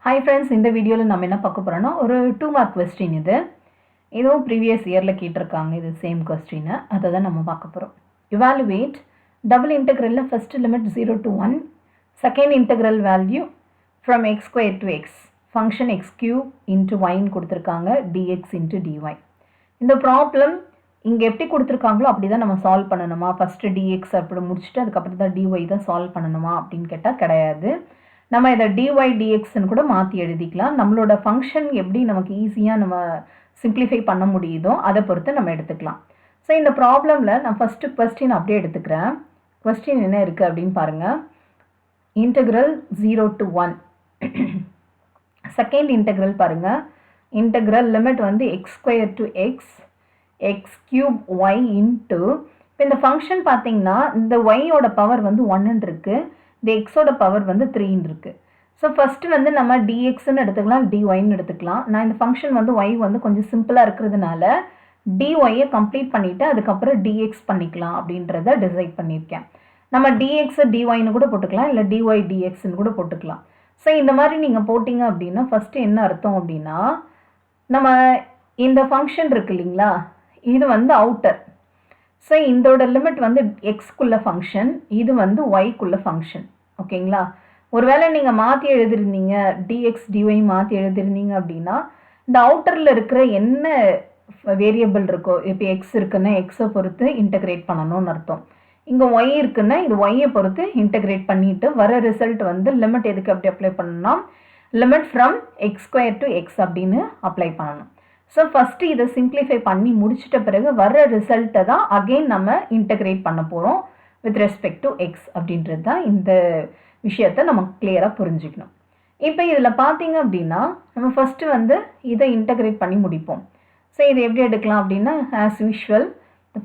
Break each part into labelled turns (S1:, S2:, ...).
S1: Hi friends, இந்த வீடியோவில் நம்ம என்ன பார்க்க போகிறோன்னா ஒரு 2 மார்க் கொஸ்டின் இதுவும் ப்ரீவியஸ் இயரில் கேட்டிருக்காங்க. இது சேம் கொஸ்டின், அதை தான் நம்ம பார்க்க போகிறோம். இவாலுவேட் டபுள் இன்டெக்ரலில் first limit 0 to 1, second integral value from X square to X function X cube into ஒய்ன்னு கொடுத்துருக்காங்க, டிஎக்ஸ் இன்ட்டு டிஒய். இந்த ப்ராப்ளம் இங்கே எப்படி கொடுத்துருக்காங்களோ அப்படி தான் நம்ம சால்வ் பண்ணணுமா? ஃபஸ்ட்டு டிஎக்ஸ் அப்படி முடிச்சுட்டு அதுக்கப்புறம் தான் டிஒய் தான் சால்வ் பண்ணணுமா அப்படின்னு கேட்டால் கிடையாது. நம்ம இதை dy dxன்னு கூட மாற்றி எழுதிக்கலாம். நம்மளோட ஃபங்க்ஷன் எப்படி நமக்கு ஈஸியாக நம்ம சிம்பிளிஃபை பண்ண முடியுதோ அதை பொறுத்து நம்ம எடுத்துக்கலாம். ஸோ இந்த ப்ராப்ளமில் நான் ஃபஸ்ட்டு கொஸ்டின் அப்படியே எடுத்துக்கிறேன். கொஸ்டின் என்ன இருக்குது அப்படின்னு பாருங்கள். இன்டெக்ரல் 0 to 1, செகண்ட் இன்டெக்ரல் பாருங்கள். இன்டெக்ரல் லிமிட் வந்து X square to X X cube Y into, இப்போ இந்த ஃபங்க்ஷன் பார்த்தீங்கன்னா இந்த ஒய்யோட பவர் வந்து 1 இருக்குது, இந்த எக்ஸோட பவர் வந்து 3 இருக்குது. ஸோ ஃபஸ்ட்டு வந்து நம்ம டிஎக்ஸ்ன்னு எடுத்துக்கலாம், டிஒய்ன்னு எடுத்துக்கலாம். நான் இந்த ஃபங்க்ஷன் வந்து ஒய் வந்து கொஞ்சம் சிம்பிளாக இருக்கிறதுனால டிஒய்யை கம்ப்ளீட் பண்ணிவிட்டு அதுக்கப்புறம் டிஎக்ஸ் பண்ணிக்கலாம் அப்படின்றத டிசைட் பண்ணியிருக்கேன். நம்ம டிஎக்ஸை டிஒய்ன்னு கூட போட்டுக்கலாம், இல்லை டிஒய் டிஎக்ஸ்ன்னு கூட போட்டுக்கலாம். ஸோ இந்த மாதிரி நீங்கள் போட்டிங்க அப்படின்னா ஃபஸ்ட்டு என்ன அர்த்தம் அப்படின்னா, நம்ம இந்த ஃபங்க்ஷன் இருக்கு இல்லைங்களா, இது வந்து அவுட்டர். ஸோ இதோட லிமிட் வந்து எக்ஸ்க்குள்ள ஃபங்க்ஷன், இது வந்து ஒய்க்குள்ள ஃபங்க்ஷன். ஓகேங்களா? ஒருவேளை நீங்கள் மாற்றி எழுதிருந்தீங்க, டிஎக்ஸ் டிஒய் மாற்றி எழுதிருந்தீங்க அப்படின்னா இந்த அவுட்டரில் இருக்கிற என்ன வேரியபிள் இருக்கோ, இப்போ எக்ஸ் இருக்குன்னா எக்ஸை பொறுத்து இன்டகிரேட் பண்ணணும்னு அர்த்தம். இங்கே ஒய் இருக்குன்னா இது ஒய்யை பொறுத்து இன்டகிரேட் பண்ணிவிட்டு வர ரிசல்ட் வந்து லிமிட் எதுக்கு அப்படி அப்ளை பண்ணணும்னா limit from X square to X அப்படின்னு அப்ளை பண்ணணும். ஸோ ஃபஸ்ட்டு இதை சிம்பிளிஃபை பண்ணி முடிச்சிட்ட பிறகு வர ரிசல்ட்டை தான் அகெயின் நம்ம இன்டகிரேட் பண்ண போகிறோம் வித் ரெஸ்பெக்ட் டு எக்ஸ் அப்படின்றது தான் இந்த விஷயத்தை நம்ம கிளியராக புரிஞ்சுக்கணும். இப்போ இதில் பார்த்தீங்க அப்படின்னா நம்ம ஃபஸ்ட்டு வந்து இதை இன்டகிரேட் பண்ணி முடிப்போம். ஸோ இதை எப்படி எடுக்கலாம் அப்படின்னா ஆஸ் யூஷுவல்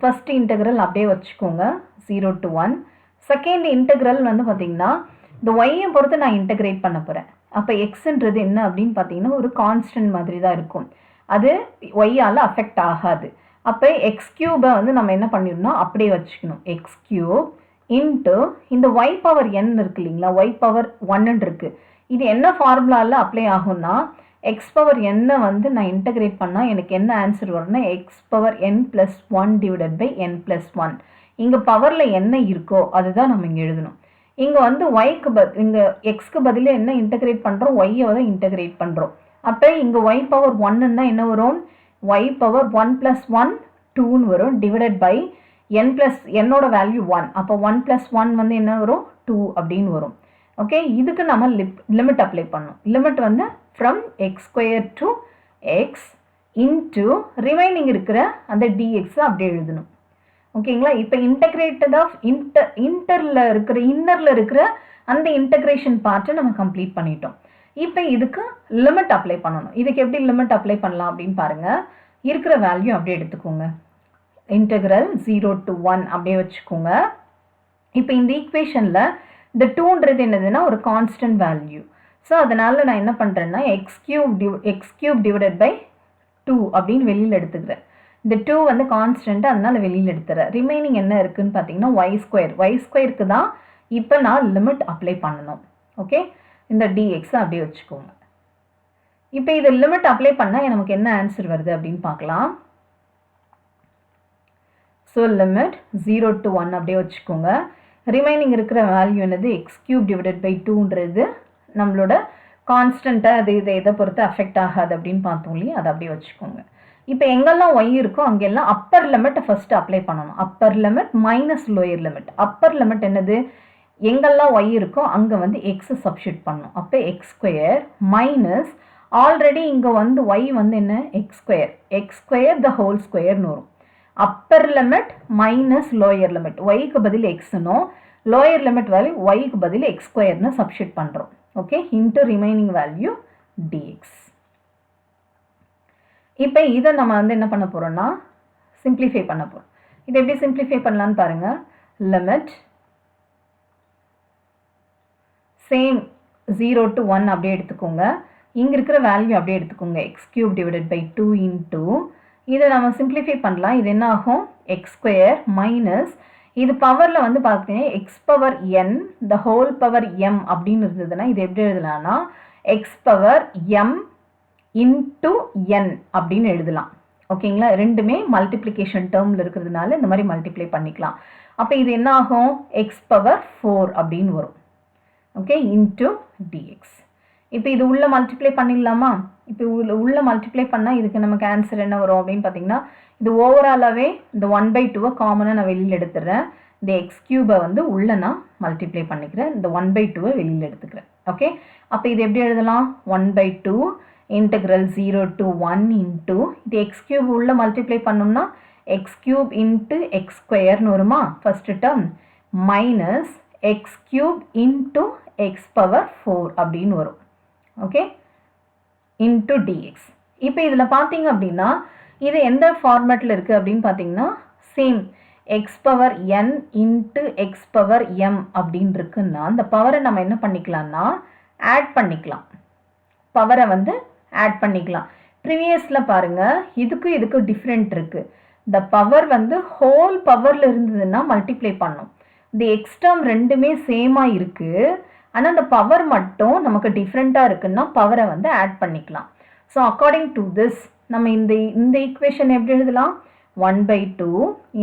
S1: ஃபஸ்ட்டு இன்டகிரல் அப்படியே வச்சுக்கோங்க 0 to 1. செகண்ட் இன்டகிரல் வந்து பார்த்திங்கன்னா இந்த ஒய்யை பொறுத்து நான் இன்டகிரேட் பண்ண போகிறேன். அப்போ எக்ஸுன்றது என்ன அப்படின்னு பார்த்தீங்கன்னா ஒரு கான்ஸ்டன்ட் மாதிரி தான் இருக்கும், அது ஒய்யால் அஃபெக்ட் ஆகாது. அப்போ எக்ஸ் கியூபை வந்து நம்ம என்ன பண்ணிடணும் அப்படியே வச்சுக்கணும். எக்ஸ் கியூப் இன்ட்டு இந்த ஒய் பவர் என் இருக்கு இல்லைங்களா, ஒய் பவர் 1 இருக்குது. இது என்ன ஃபார்முலாவில் அப்ளை ஆகும்னா எக்ஸ் பவர் என்னை வந்து நான் இன்டகிரேட் பண்ணால் எனக்கு என்ன ஆன்சர் வரும்னா X power n + 1 divided by n + 1. இங்கே பவரில் என்ன இருக்கோ அதுதான் நம்ம இங்கே எழுதணும். இங்கே வந்து ஒய்க்கு இங்கே எக்ஸ்க்கு பதிலாக என்ன இன்டகிரேட் பண்ணுறோம், ஒய்யை தான் இன்டகிரேட் பண்ணுறோம். அப்போ இங்கே ஒய் பவர் 1ன்னா என்ன வரும், ஒய் பவர் 1 + 1 2ன்னு வரும், டிவைடட் பை என்னோட வேல்யூ 1. அப்போ 1 + 1 வந்து என்ன வரும் 2 அப்படின்னு வரும். ஓகே, இதுக்கு நம்ம லிமிட் அப்ளை பண்ணணும். லிமிட் வந்து from X square to X into remaining இருக்கிற அந்த டிஎக்ஸை அப்படியே எழுதணும். ஓகேங்களா? இப்போ இன்டகிரேட்டட் ஆஃப் இன்னரில் இருக்கிற அந்த இன்டகிரேஷன் பார்ட்டை நம்ம கம்ப்ளீட் பண்ணிட்டோம். இப்போ இதுக்கு லிமிட் அப்ளை பண்ணணும். இதுக்கு எப்படி லிமிட் அப்ளை பண்ணலாம் அப்படின்னு பாருங்கள். இருக்கிற வேல்யூ அப்படியே எடுத்துக்கோங்க, இன்டெக்ரல் 0 to 1 அப்படியே வச்சுக்கோங்க. இப்போ இந்த ஈக்குவேஷனில் இந்த 2ன்றது என்னதுன்னா ஒரு கான்ஸ்டன்ட் வேல்யூ. ஸோ அதனால் நான் என்ன பண்ணுறேன்னா எக்ஸ் கியூப் டிவைடட் பை 2 அப்படின்னு வெளியில் எடுத்துக்கிறேன். இந்த 2 வந்து கான்ஸ்டன்ட், அதனால் வெளியில் எடுத்துறேன். ரிமைனிங் என்ன இருக்குதுன்னு பார்த்தீங்கன்னா ஒய் ஸ்கொயருக்கு தான் இப்போ நான் லிமிட் அப்ளை பண்ணணும். ஓகே, இந்த டிஎக்ஸை அப்படியே வச்சுக்கோங்க. இப்போ இது லிமிட் அப்ளை பண்ணால் நமக்கு என்ன ஆன்சர் வருது அப்படின்னு பார்க்கலாம். ஸோ லிமிட் 0 to 1 அப்படியே வச்சுக்கோங்க. ரிமைனிங் இருக்கிற வேல்யூ என்னது எக்ஸ் கியூப் டிவைடட் பை 2ன்றது நம்மளோட கான்ஸ்டண்ட்டாக அது இதை பொறுத்து அஃபெக்ட் ஆகாது அப்படின்னு பார்த்தோம் இல்லையா, அதை அப்படியே வச்சுக்கோங்க. இப்போ எங்கெல்லாம் ஒய் இருக்கோ அங்கெல்லாம் அப்பர் லிமிட்டை ஃபஸ்ட்டு அப்ளை பண்ணணும். Appar limit minus lower limit. Upper limit என்னது, எங்கெல்லாம் ஒய் இருக்கோ அங்கே வந்து எக்ஸை சப்ஸ்டியூட் பண்ணணும். அப்போ எக்ஸ் ஸ்கொயர் மைனஸ் ஆல்ரெடி இங்கே வந்து ஒய் வந்து என்ன எக்ஸ் ஸ்கொயர் த ஹோல் ஸ்கொயர்னு வரும். Upper limit minus lower limit, ஒய்க்கு பதில் எக்ஸ்னும் லோயர் லிமிட் வேல்யூ ஒய்க்கு பதில் எக்ஸ் ஸ்கொயர்னு சப்ஸ்டியூட் பண்ணுறோம். Okay, into remaining value dx. இப்போ இதை நம்ம வந்து என்ன பண்ண போகிறோம்னா சிம்பிளிஃபை பண்ண போகிறோம். இதை எப்படி சிம்பிளிஃபை பண்ணலான்னு பாருங்கள். லிமிட் சேம் 0 to 1 அப்படியே எடுத்துக்கோங்க. இங்கே இருக்கிற வேல்யூ அப்படியே எடுத்துக்கோங்க, X cube divided by 2 into இதை நம்ம சிம்பிளிஃபை பண்ணலாம். இது என்ன ஆகும் எக்ஸ் ஸ்கொயர் மைனஸ் இது பவரில் வந்து பார்த்தீங்கன்னா X power n the whole power m அப்படின்னு இருந்ததுன்னா இது எப்படி எழுதலாம்னா X power M into n அப்படின்னு எழுதலாம். ஓகேங்களா, ரெண்டுமே மல்டிப்ளிகேஷன் டேர்மில் இருக்கிறதுனால இந்த மாதிரி மல்டிப்ளை பண்ணிக்கலாம். அப்போ இது என்ன ஆகும், எக்ஸ் பவர் 4 அப்படின்னு வரும். Okay, into dx. இப்போ இது உள்ள மல்டிப்ளை பண்ணிடலாமா? இப்போ உள்ள மல்டிப்ளை பண்ணால் இதுக்கு நமக்கு ஆன்சர் என்ன வரும் அப்படின்னு பார்த்தீங்கன்னா, இது ஓவராலாகவே இந்த 1/2 காமனாக நான் வெளியில் எடுத்துடுறேன். இந்த எக்ஸ் கியூபை வந்து உள்ள நான் மல்டிப்ளை பண்ணிக்கிறேன். இந்த 1/2 வெளியில் எடுத்துக்கிறேன். ஓகே, அப்போ இது எப்படி எழுதலாம், 1/2 integral 0 to 1 into இது எக்ஸ் கியூப் உள்ள மல்டிப்ளை பண்ணோம்னா எக்ஸ் கியூப் இன்ட்டு எக்ஸ் ஸ்கொயர்னு வருமா first term, minus X cube into X power 4 அப்படின்னு வரும். Okay, into dx. இப்போ இதில் பார்த்தீங்க அப்படின்னா இது எந்த ஃபார்மேட்டில் இருக்குது அப்படின்னு பார்த்தீங்கன்னா same X power N into X power M அப்படின்னு இருக்குன்னா அந்த பவரை நம்ம என்ன பண்ணிக்கலாம்னா ஆட் பண்ணிக்கலாம். பவரை வந்து ஆட் பண்ணிக்கலாம். ப்ரீவியஸில் பாருங்கள் இதுக்கு டிஃப்ரெண்ட் இருக்குது. இந்த பவர் வந்து ஹோல் பவரில் இருந்ததுன்னா மல்டிப்ளை பண்ணும். இந்த எக்ஸ் டேர்ம் ரெண்டுமே சேமாக இருக்குது, ஆனால் அந்த பவர் மட்டும் நமக்கு டிஃப்ரெண்ட்டாக இருக்குன்னா பவரை வந்து ஆட் பண்ணிக்கலாம். ஸோ அக்கார்டிங் டு திஸ் நம்ம இந்த ஈக்குவேஷன் எப்படி எழுதலாம், 1/2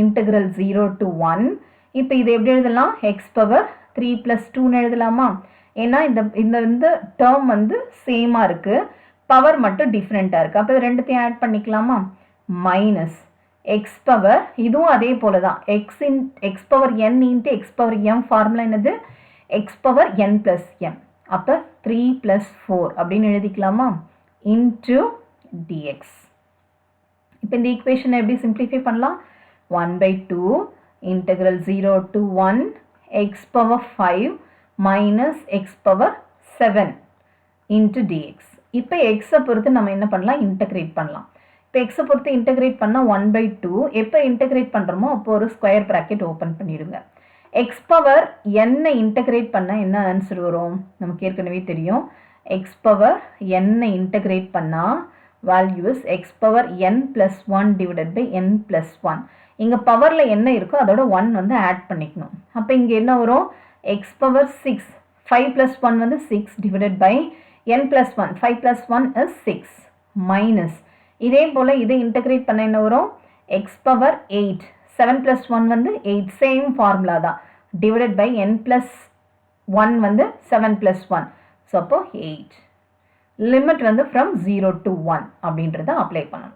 S1: integral 0 to 1. இப்போ இது எப்படி எழுதலாம், எக்ஸ் பவர் 3 + 2ன்னு எழுதலாமா? ஏன்னா இந்த டேர்ம் வந்து சேமாக இருக்குது, பவர் மட்டும் டிஃப்ரெண்ட்டாக இருக்குது. அப்போ ரெண்டுத்தையும் ஆட் பண்ணிக்கலாமா? மைனஸ் எக்ஸ் பவர், இதுவும் அதே போல தான், X power N into X power M formula என்னது, X power N plus M. அப்போ 3 + 4 அப்படின்னு எழுதிக்கலாமா, இன்ட்டு டிஎக்ஸ். இப்போ இந்த ஈக்குவேஷனை எப்படி சிம்பிளிஃபை பண்ணலாம், 1/2 integral 0 to 1 X power 5 minus X power 7 into dx. இப்போ எக்ஸை பொறுத்து நம்ம என்ன பண்ணலாம், இன்டகிரேட் பண்ணலாம். இப்போ எக்ஸை பொறுத்து இன்டகிரேட் பண்ணால் 1/2, எப்போ இன்டகிரேட் பண்ணுறோமோ அப்போ ஒரு ஸ்கொயர் ப்ராக்கெட் ஓப்பன் பண்ணிடுங்க. எக்ஸ் பவர் என்னை இன்டகிரேட் பண்ணால் என்ன ஆன்சர் வரும், நமக்கு ஏற்கனவே தெரியும். எக்ஸ் பவர் என்னை இன்டகிரேட் பண்ணால் values X power N plus 1 divided by N plus 1. இங்கே பவரில் என்ன இருக்கோ அதோட 1 வந்து ஆட் பண்ணிக்கணும். அப்போ இங்கே என்ன வரும், எக்ஸ் பவர் 6, 5 + 1 வந்து 6 divided by n + 1, 5 + 1 is 6 minus இதே போல் இதை இன்டகிரேட் பண்ண என்ன வரும், எக்ஸ் பவர் 8, 7 + 1 வந்து 8, சேம் ஃபார்முலா தான், டிவைடட் பை n + 1 வந்து 7 + 1, ஸோ அப்போ 8. லிமிட் வந்து ஃப்ரம் 0 to 1 அப்படின்றத அப்ளை பண்ணணும்.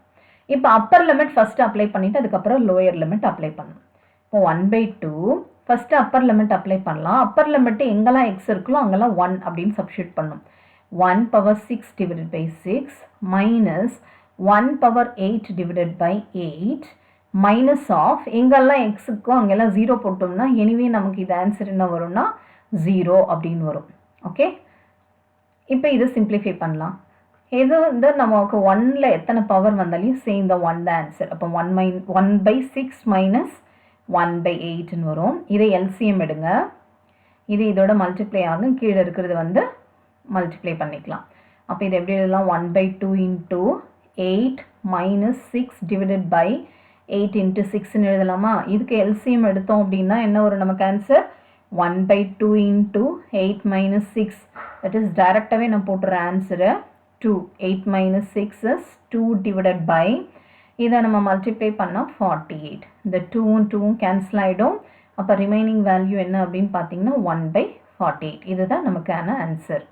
S1: இப்போ அப்பர் லிமிட் ஃபஸ்ட்டு அப்ளை பண்ணிவிட்டு அதுக்கப்புறம் லோயர் லிமிட் அப்ளை பண்ணணும். இப்போ 1/2 ஃபஸ்ட்டு அப்பர் லிமிட் அப்ளை பண்ணலாம். அப்பர் லிமிட்டு எங்கெல்லாம் எக்ஸ் இருக்குல்லோ அங்கெல்லாம் 1 அப்படின்னு சப்ஸ்டியூட் பண்ணணும். 1 power 6 divided by 6 minus 1 power 8 divided by 8 minus of எங்கெல்லாம் எக்ஸுக்கோ அங்கெல்லாம் 0 போட்டோம்னா எனிவே நமக்கு இது ஆன்சர் என்ன வரும்னா 0 அப்படின்னு வரும். ஓகே, இப்போ இது சிம்பிளிஃபை பண்ணலாம். இது வந்து நமக்கு 1ல் எத்தனை பவர் வந்தாலையும் சேம் தான் 1 தான் ஆன்சர். அப்போ 1/6 மைனஸ் 1/8ன்னு வரும். இதை எல்சிஎம் எடுங்க, இது இதோட மல்டிப்ளை ஆகும், கீழே இருக்கிறது வந்து மல்டிப்ளை பண்ணிக்கலாம். அப்போ இது எப்படி எழுதலாம், 1/2 into 8 minus 6 divided by 8 into 6ன்னு எழுதலாமா? இதுக்கு எல்சிஎம் எடுத்தோம் அப்படின்னா என்ன வரும் நமக்கு answer, 1/2 into 8 minus 6, that is டைரெக்டாகவே நான் போட்டுற answer 2. 8 minus 6 is 2 divided by, இதை நம்ம மல்டிப்ளை பண்ணால் 48. இந்த 2வும் 2வும் கேன்சல் ஆகிடும். அப்போ ரிமைனிங் வேல்யூ என்ன அப்படின்னு பார்த்தீங்கன்னா 1/48. இதுதான் நமக்கான ஆன்சர்.